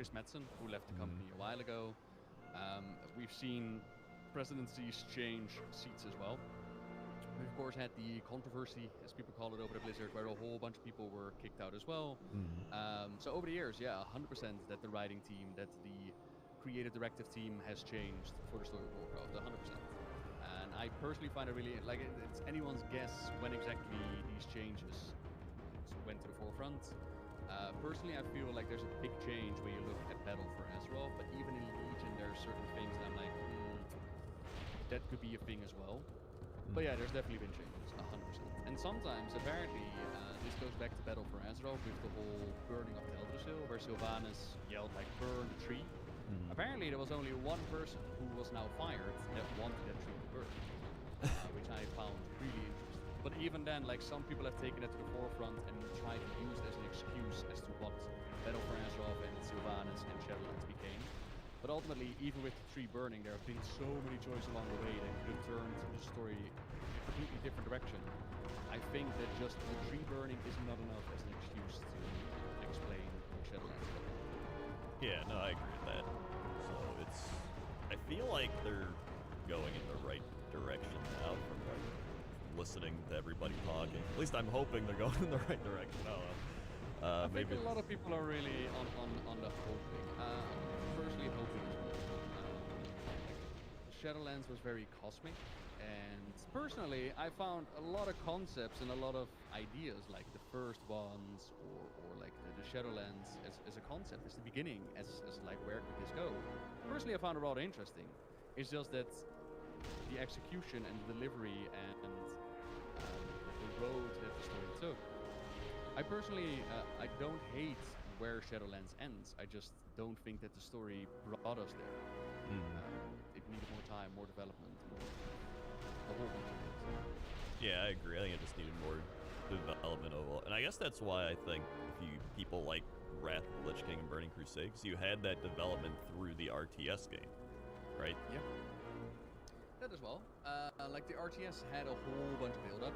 Chris Metzen, who left the company a while ago. We've seen presidencies change seats as well. We've of course had the controversy, as people call it, over the Blizzard, where a whole bunch of people were kicked out as well. So over the years, yeah, 100% that the writing team, that the creative directive team has changed for the story of Warcraft, 100%. And I personally find it really, like, it's anyone's guess when exactly these changes went to the forefront. Personally, I feel like there's a big change when you look at Battle for Azeroth, but even in Legion, there are certain things that I'm like, that could be a thing as well. But yeah, there's definitely been changes, 100%. And sometimes, apparently, this goes back to Battle for Azeroth with the whole burning of Teldrassil, where Sylvanas yelled, like, burn the tree. Apparently, there was only one person who was now fired that wanted that tree to burn, which I found really interesting. But even then, like, some people have taken it to the forefront and tried to use it as an excuse as to what Battle for Azeroth and Sylvanas and Shadowlands became. But ultimately, even with the tree burning, there have been so many choices along the way that could have turned the story a completely different direction. I think that just the tree burning is not enough as an excuse to explain Shadowlands. Yeah, no, I agree with that. So it's, I feel like they're going in the right direction now from like listening to everybody talking. At least I'm hoping they're going in the right direction. I don't know. I think a lot of people are really on the hoping. Personally hoping as well. Shadowlands was very cosmic, and personally I found a lot of concepts and a lot of ideas, like the first ones or like the Shadowlands as a concept, as the beginning, as like where could this go. Personally I found it rather interesting. It's just that the execution and the delivery and the road that the story took. I personally, I don't hate where Shadowlands ends. I just don't think that the story brought us there. It needed more time, more development, a whole bunch of things. Yeah, I agree. I think it just needed more development overall. And I guess that's why I think people like Wrath of the Lich King and Burning Crusade, because you had that development through the RTS game, right? Yeah. That as well. Like the RTS had a whole bunch of build-up.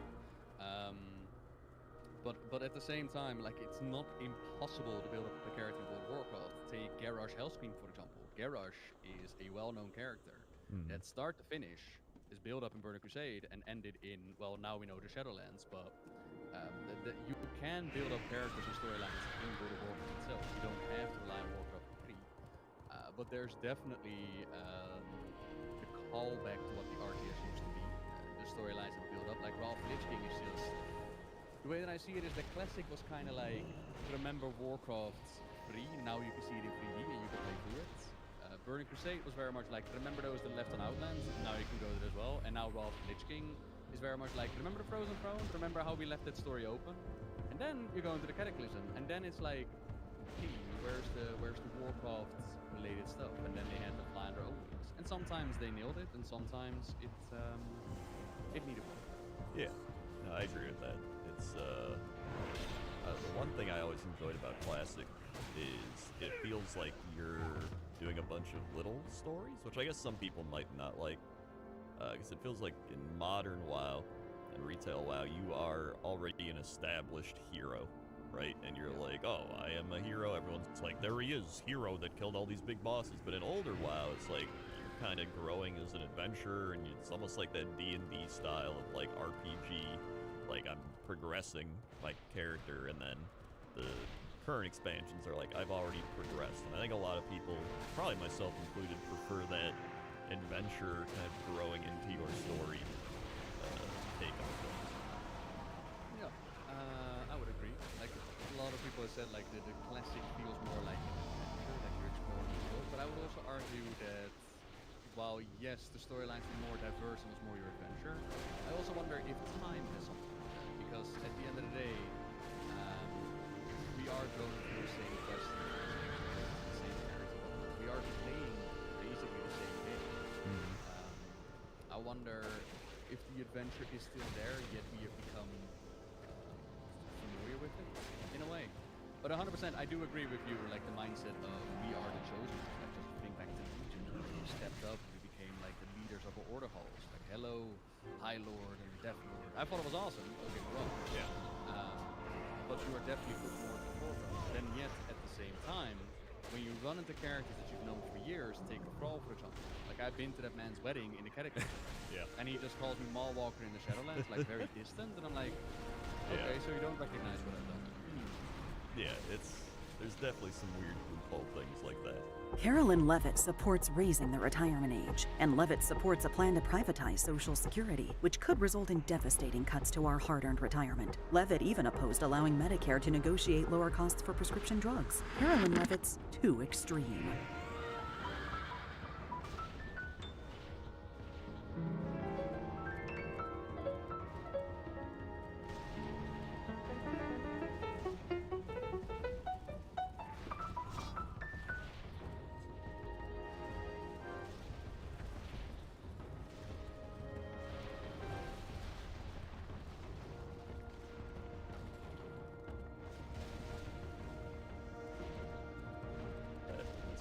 But at the same time, like, it's not impossible to build up a character in World of Warcraft. Take Garrosh Hellscream, for example. Garrosh is a well-known character that start to finish is built up in Burning Crusade and ended in, well, now we know the Shadowlands, but you can build up characters and storylines in World of Warcraft itself. You don't have to rely on Warcraft 3. But there's definitely the callback to what the RTS used to be. The storylines that build up, like Wrath of the Lich King is just... The way that I see it is that Classic was kind of like, remember Warcraft 3, now you can see it in 3D and you can play through it. Burning Crusade was very much like, remember those that left on Outlands, now you can go there as well. And now Wrath of the Lich King is very much like, remember the Frozen Throne, remember how we left that story open? And then you go into the Cataclysm, and then it's like, hey, where's the Warcraft related stuff? And then they had to fly on their own wings. And sometimes they nailed it, and sometimes it needed more. Yeah, no, I agree with that. It's the one thing I always enjoyed about Classic is it feels like you're doing a bunch of little stories, which I guess some people might not like, because it feels like in modern WoW and retail WoW, you are already an established hero, right? And you're like, oh, I am a hero. Everyone's like, there he is, hero that killed all these big bosses. But in older WoW, it's like you're kind of growing as an adventurer, and it's almost like that D&D style of like RPG. Like, I'm progressing my character, and then the current expansions are like, I've already progressed. And I think a lot of people, probably myself included, prefer that adventure kind of growing into your story take on things. Yeah, I would agree. Like, a lot of people have said, like, the Classic feels more like an adventure, like you're exploring the world. But I would also argue that while, yes, the storylines were more diverse and was more your adventure, I also wonder if time has something. Because at the end of the day, we are going through the same quests, the same narrative. We are playing basically the same game. I wonder if the adventure is still there, yet we have become familiar with it, in a way. But 100%, I do agree with you, like the mindset of we are the chosen. Like, just think back to the Legion, we stepped up, we became like the leaders of the Order Halls. Like, hello, High Lord and Death Lord. I thought it was awesome, don't get me wrong. Yeah. But you are definitely put more to the forefront. Then yet, at the same time, when you run into characters that you've known for years, take a thrall for example. Like I've been to that man's wedding in the Catacomb, and he just calls me Mallwalker in the Shadowlands, like very distant, and I'm like, okay, so you don't recognize what I've done. Yeah, there's definitely some weird loophole things like that. Carolyn Levitt supports raising the retirement age, and Levitt supports a plan to privatize Social Security, which could result in devastating cuts to our hard-earned retirement. Levitt even opposed allowing Medicare to negotiate lower costs for prescription drugs. Carolyn Levitt's too extreme.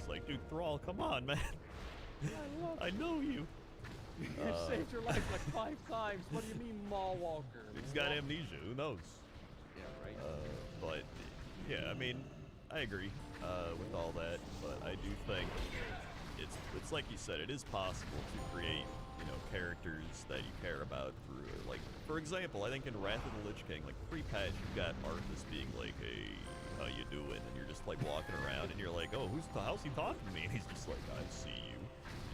Like, dude, Thrall, come on, man. I know you. You saved your life like 5 times. What do you mean, Mallwalker? He's got amnesia. Who knows? Yeah, right. But yeah, I mean, I agree with all that. But I do think it's like you said. It is possible to create, characters that you care about through it. Like, for example, I think in Wrath of the Lich King, like pre-patch, you got Arthas being like, "Hey, how you doing?" And you're just like walking around and you're like, "Oh, how's he talking to me?" And he's just like, "I see you."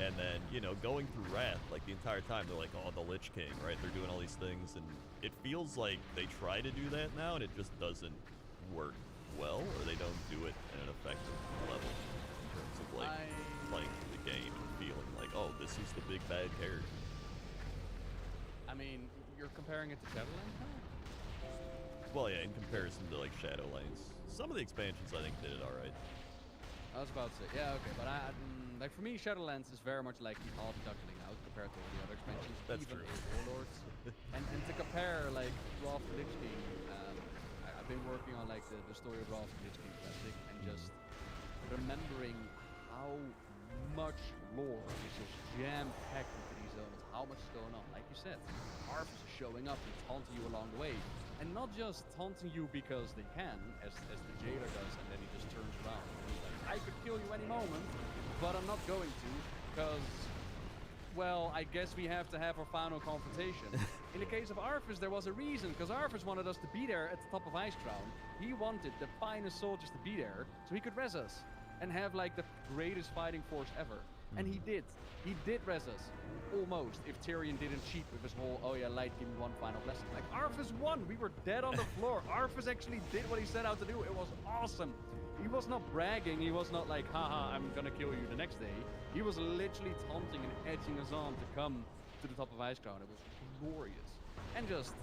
And then, going through Wrath, like the entire time they're like, "Oh, the Lich King," right? They're doing all these things, and it feels like they try to do that now, and it just doesn't work well, or they don't do it at an effective level in terms of like playing through the game and feeling like, "Oh, this is the big bad character." I mean, you're comparing it to Shadowlands now? Well, yeah, in comparison to like Shadowlands, some of the expansions I think did it all right. I was about to say, yeah, okay, but like for me, Shadowlands is very much like the odd duckling out compared to all the other expansions. That's even true. Warlords. and to compare like Wrath of the Lich King, I've been working on like the story of Wrath of the Lich King Classic, and just remembering how much lore is just jam-packed into these zones, how much is going on. Like you said, Arthas is showing up and taunting you along the way. And not just taunting you because they can, as the jailer does, and then he just turns around and he's like, "I could kill you any moment, but I'm not going to, because, well, I guess we have to have our final confrontation." In the case of Arthas, there was a reason, because Arthas wanted us to be there at the top of Icecrown. He wanted the finest soldiers to be there, so he could res us, and have, like, the greatest fighting force ever. And he did. He did res us. Almost, if Tyrion didn't cheat with his whole, "Oh yeah, light, give me one final blessing." Like, Arthas won! We were dead on the floor. Arthas actually did what he set out to do. It was awesome. He was not bragging. He was not like, "Haha, I'm gonna kill you the next day." He was literally taunting and edging us on to come to the top of Icecrown. It was glorious. And just,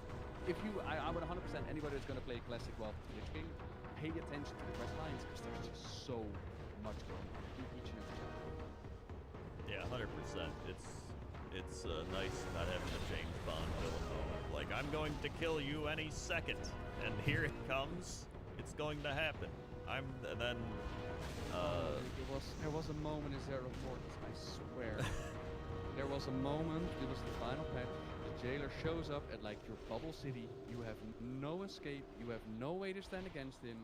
I would 100% anybody that's gonna play Classic Wrath of the Lich King, pay attention to the quest lines, because there's just so much going on in each and every chapter. Yeah, 100%. It's nice not having the James Bond villain moment. Like, "I'm going to kill you any second, and here it comes. It's going to happen." And then, there was a moment in Zero Fortress, I swear. There was a moment, it was the final patch, the jailer shows up at like your bubble city, you have no escape, you have no way to stand against him,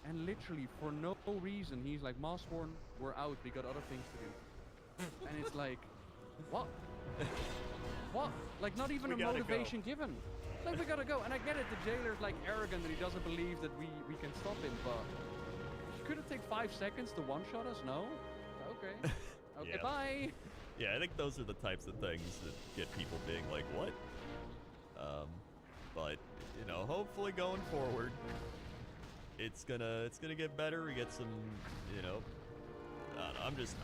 and literally for no reason, he's like, "Mossworn, we're out, we got other things to do." And it's like, what? What? Like, not even a motivation given. Like, we gotta go. And I get it, the jailer's like arrogant and he doesn't believe that we can stop him, but could it take 5 seconds to one-shot us? No? Okay. Okay, Yeah. bye! yeah, I think those are the types of things that get people being like, "What?" But hopefully going forward, it's gonna get better. We get some, I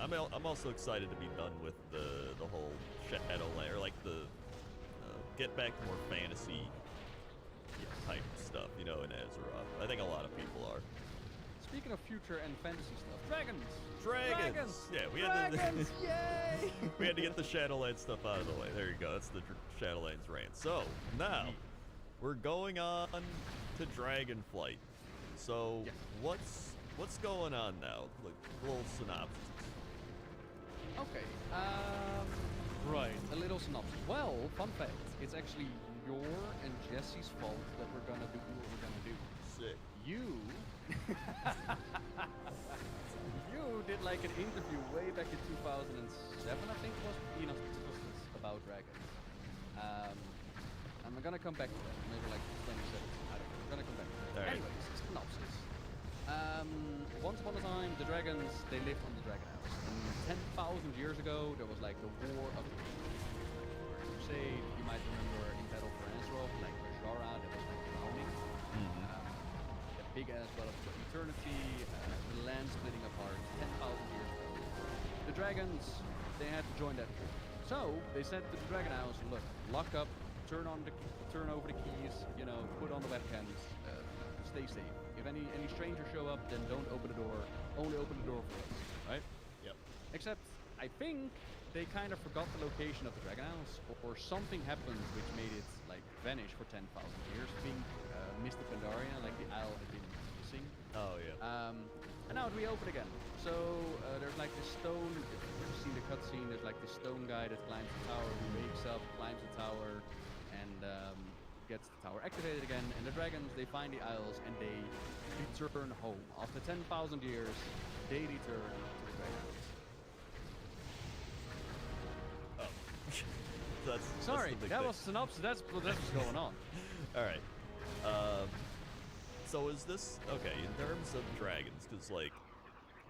don't know, I'm also excited to be done with the whole Shadowland, or like the get back to more fantasy type stuff, in Azeroth. I think a lot of people are. Speaking of future and fantasy stuff, dragons! Yeah, we Dragons! had to Yay! we had to get the Shadowlands stuff out of the way. There you go. That's the Shadowlands rant. So now we're going on to Dragonflight. So Yes. what's going on now? Like, little synopsis. Okay, right, a little synopsis. Well, fun fact, it's actually your and Jesse's fault that we're gonna do what we're gonna do. Sick. You you did like an interview way back in 2007, I think it was. You know, it was about dragons. I'm gonna come back to that. Maybe like 2017. I don't know. I'm gonna come back to that. All right. Anyways, synopsis. Once upon a time, the dragons, they lived on the Dragon House. And 10,000 years ago, there was like the War of the Kings. Say, you might remember in Battle for Azeroth, like Bajara, that was like drowning. The big ass battle for eternity, the land splitting apart 10,000 years ago. The dragons, they had to join that war. So they said to the Dragon House, look, lock up, turn over the keys, you know, put on the webcams, stay safe. If any strangers show up, then don't open the door. Only open the door for us, right? Yep. Except, I think they kind of forgot the location of the Dragon House, or something happened which made it like vanish for 10,000 years. I think Mr. Pandaria, like the Isle, had been missing. Oh yeah. And now it reopened again. So there's like this stone. If you've seen the cutscene, there's like this stone guy that climbs the tower. He wakes up, climbs the tower, and gets the tower activated again. And the dragons, they find the Isles and they return home. After 10,000 years, they return to the Dragon House. Sorry, that was synopsis. That's what's going on. All right. So is this okay in terms of dragons? Because like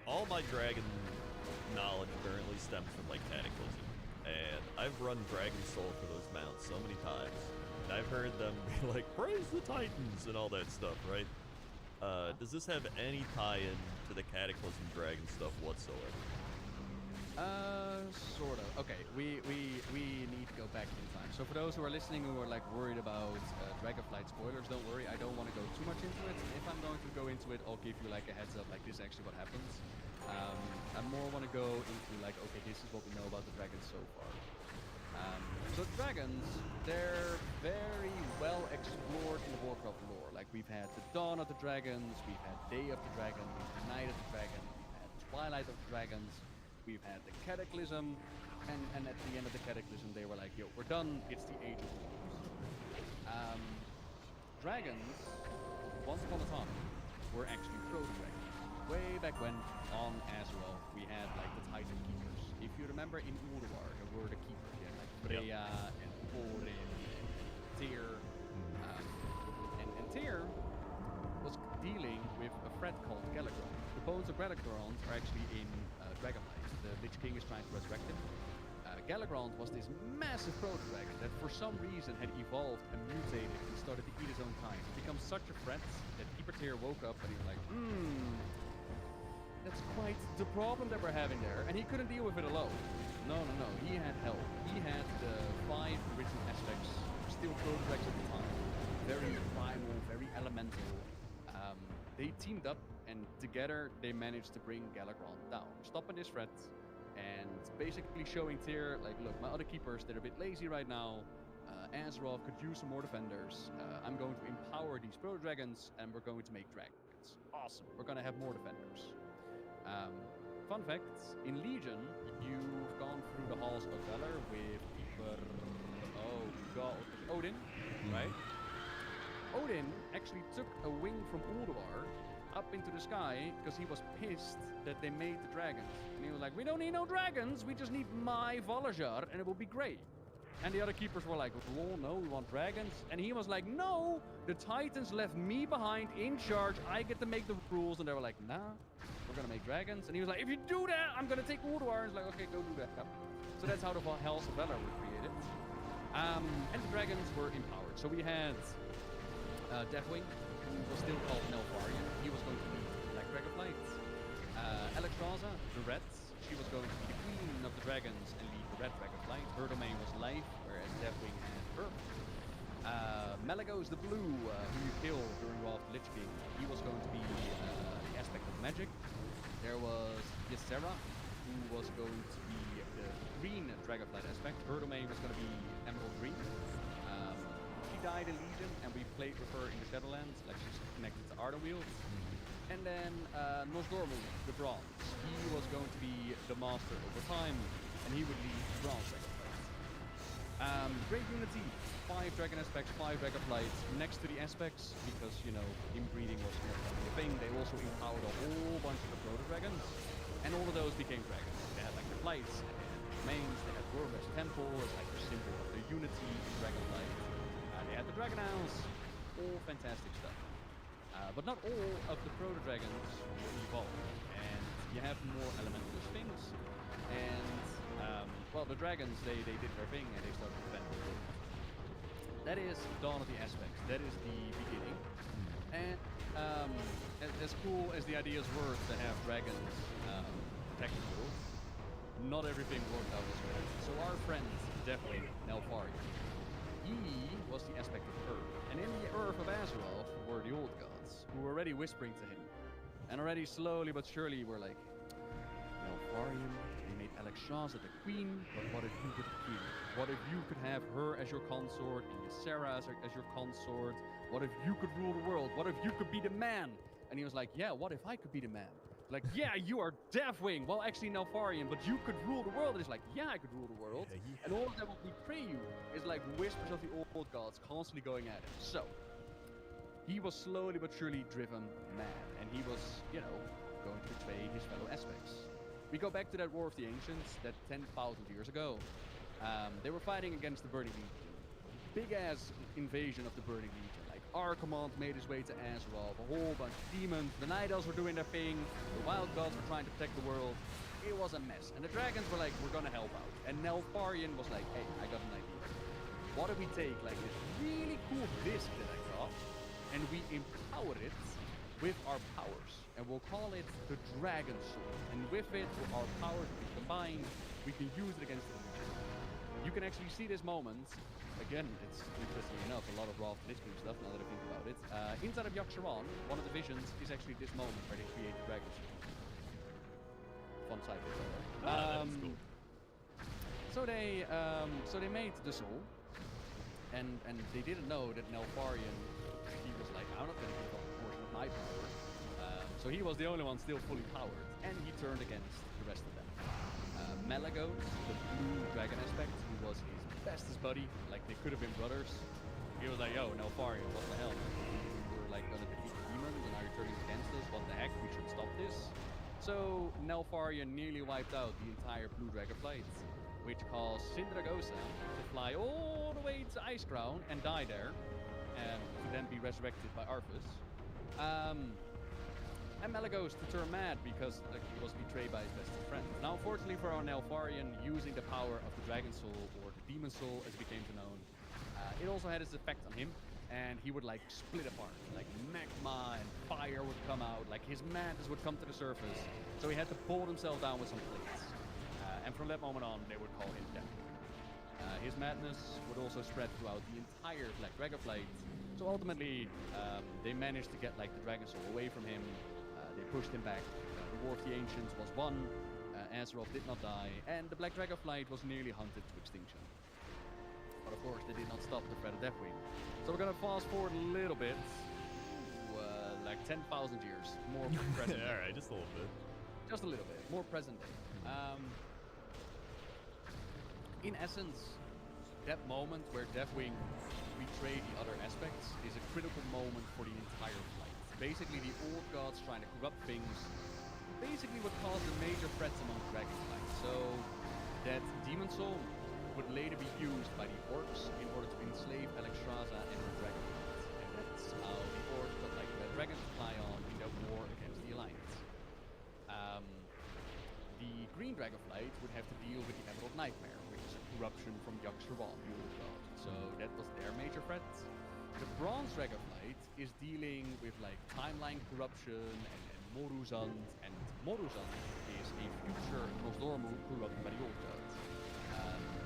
all my dragon knowledge currently stems from like Cataclysm, and I've run Dragon Soul for those mounts so many times, and I've heard them be like, "Praise the Titans" and all that stuff, right? Does this have any tie-in to the Cataclysm dragon stuff whatsoever? Sort of. Okay, we need to go back in time. So for those who are listening who are like worried about Dragonflight spoilers, don't worry, I don't want to go too much into it. If I'm going to go into it, I'll give you like a heads up, like this is actually what happens. I more want to go into like, okay, this is what we know about the dragons so far. So dragons, they're very well explored in the Warcraft lore. Like we've had the Dawn of the Dragons, we've had Day of the Dragon, we've had Night of the Dragon, we've had Twilight of the Dragons. We've had the Cataclysm, and at the end of the Cataclysm, they were like, yo, we're done, it's the Age of Wars. Dragons, once upon a time, were actually proto-dragons. Way back when, on Azeroth, we had like the Titan Keepers. If you remember in Ulduar, there were the Keepers, you had like Freya, and Thorin, and Tyr. And Tyr was dealing with a threat called Galagrond. The bones of Galagrond are actually in Dragonflight. The Lich King is trying to resurrect him. Galagrond was this massive proto-dragon that for some reason had evolved and mutated and started to eat his own kind. It became such a threat that Keeper Tyr woke up and he was like, that's quite the problem that we're having there. And he couldn't deal with it alone. No. He had help. He had the 5 original aspects, still proto-drags at the time. Very primal, very elemental. They teamed up and together they managed to bring Galagrond down, stopping this threat and basically showing Tyr, like, look, my other keepers, they're a bit lazy right now. Azeroth could use some more defenders. I'm going to empower these proto-dragons and we're going to make dragons. Awesome, we're going to have more defenders. Fun fact, in Legion, you've gone through the halls of Valor with Odin, right? Odin actually took a wing from Ulduar up into the sky because he was pissed that they made the dragons. And he was like, we don't need no dragons, we just need my Valajar and it will be great. And the other keepers were like, oh no, we want dragons. And he was like, no, the Titans left me behind in charge, I get to make the rules. And they were like, nah, we're gonna make dragons. And he was like, if you do that, I'm gonna take Ulduar. And he's like, okay, go do that. So that's how the Hells of Valor were created. And the dragons were empowered. So we had Deathwing, who was still called Nelfarian. He was going to be Black Dragonflight. Alexstrasza, the Red, she was going to be the queen of the dragons and lead the Red Dragonflight. Her domain was life, whereas Deathwing had Earth. Malygos the Blue, who you killed during Wrath of the Lich King, he was going to be the aspect of magic. There was Ysera, who was going to be the green Dragonflight aspect. Her domain was going to be Emerald Green. She died in Legion, and we played with her in the Shadowlands, like she's connected to Ardenweald. And then Nosdormu, the Bronze. He was going to be the master over time, and he would lead the Bronze Dragonflight. Great Unity, 5 dragon aspects, 5 Dragonflights next to the aspects, because, you know, inbreeding was not a thing. They also empowered a whole bunch of the Proto-Dragons. And all of those became dragons. They had like their flights, and they had their domains, they had Warver's temple as like their symbol of their unity in Dragonflight. They had the Dragon Isles, all fantastic stuff. But not all of the proto-dragons evolved, and you have more elemental things, and well, the dragons, they did their thing, and they started defending the world. That is Dawn of the Aspects. That is the beginning. And as cool as the ideas were to have dragons protect the world, not everything worked out as well. So our friend, definitely Nelfarion, he was the aspect of Earth. And in the Earth of Azeroth were the old gods, who were already whispering to him. And already slowly but surely were like, Nelfarion, we made Alexstrasza the queen, but what if you were the queen? What if you could have her as your consort, and Ysera as your consort? What if you could rule the world? What if you could be the man? And he was like, yeah, what if I could be the man? Like, yeah, you are Deathwing. Well, actually, Nelfarion, but you could rule the world. And he's like, yeah, I could rule the world. Yeah. And all of that will betray you is like whispers of the old gods constantly going at him. So, he was slowly but surely driven mad. And he was, you know, going to betray his fellow aspects. We go back to that War of the Ancients, that 10,000 years ago. They were fighting against the Burning Legion. Big-ass invasion of the Burning Legion. Archimonde made his way to Azeroth, a whole bunch of demons, the Night Elves were doing their thing, the Wild Gods were trying to protect the world. It was a mess. And the dragons were like, we're gonna help out. And Nelfarion was like, hey, I got an idea. What if we take like this really cool disc that I got, and we empower it with our powers. And we'll call it the Dragon Sword. And with it, with our powers combined, we can use it against the Legion. You can actually see this moment. Again, it's interesting enough, a lot of Wrath Lich King stuff now that I think about it. Inside of Yogg-Saron, one of the visions is actually this moment where they create the Dragon Sword. Fun side effect. That's cool. So they made the soul, and they didn't know that Nelfarion, he was like, I'm not going to give up a portion of my power. So he was the only one still fully powered, and he turned against the rest of them. Malagos, the blue dragon aspect, who was his bestest buddy, like they could have been brothers. He was like, yo, Nelfarion, what the hell? We were like gonna defeat the demons, and now you're turning against us. What the heck? We should stop this. So Nelfarion nearly wiped out the entire blue dragon flight, which caused Sindragosa to fly all the way to Icecrown and die there, and to then be resurrected by Arthas. And Malagos to turn mad because like, he was betrayed by his best friend. Now, unfortunately for our Nelfarion, using the power of the Dragon Soul, or the Demon Soul as it became known, it also had its effect on him, and he would like split apart. Like magma and fire would come out, like his madness would come to the surface. So he had to pull himself down with some plates. And from that moment on, they would call him Death. His madness would also spread throughout the entire Black Dragonflight. So ultimately, they managed to get like the Dragon Soul away from him. They pushed him back. The War of the Ancients was won. Azeroth did not die, and the Black Dragonflight was nearly hunted to extinction. But of course, they did not stop the threat of Deathwing. So we're gonna fast forward a little bit, to, like 10,000 years, more present. All right, just a little bit. Just a little bit, more present day. In essence, that moment where Deathwing betrayed the other aspects is a critical moment for the entire flight. Basically, the old gods trying to corrupt things, basically what caused the major threats among Dragonflight. So that Demon Soul would later be used by the orcs in order to enslave Alexstrasza and her Dragonflight. And that's how the orcs got like the dragons to fly on in their war against the Alliance. The Green Dragonflight would have to deal with the Emerald Nightmare, which is a corruption from Yogg-Saron, the old god. So that was their major threat. The Bronze Dragonflight is dealing with like timeline corruption and Moruzand, and Moruzand is a future Nosdormu corrupted by the old gods.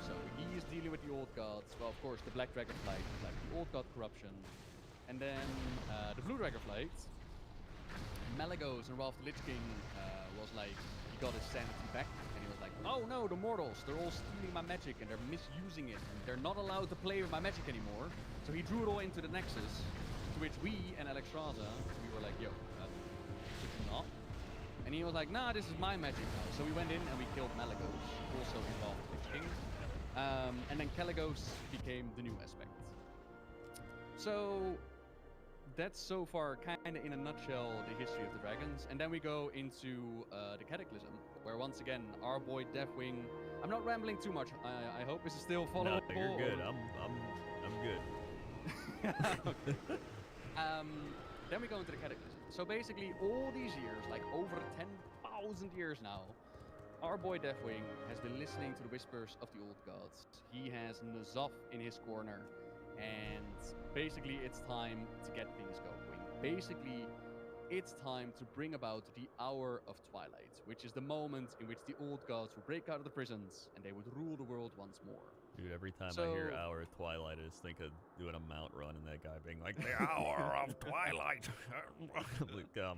So he is dealing with the old gods. Well, of course, the Black Dragonflight is like the old god corruption. And then the Blue Dragonflight, Malagos and Wrath the Lich King was like, he got his sanity back, and he was like, oh no, the mortals, they're all stealing my magic and they're misusing it, and they're not allowed to play with my magic anymore. So he drew it all into the Nexus, to which we and Alexstrasza, we were like, yo, should you not? And he was like, nah, this is my magic now. So we went in and we killed Malagos, also involved with Lich King. And then Caligos became the new aspect. So that's so far kind of in a nutshell the history of the dragons, and then we go into the Cataclysm, where once again our boy Deathwing. I'm not rambling too much. I hope this is still followable. No, you're good. I'm good. Okay. Then we go into the Cataclysm. So basically, all these years, like over 10,000 years now, our boy Deathwing has been listening to the whispers of the old gods. He has N'Zoth in his corner, and basically it's time to get things going. Basically, it's time to bring about the Hour of Twilight, which is the moment in which the old gods will break out of the prisons and they would rule the world once more. Dude, every time I hear Hour of Twilight, I just think of doing a mount run and that guy being like, the Hour of Twilight. Like, oh my god.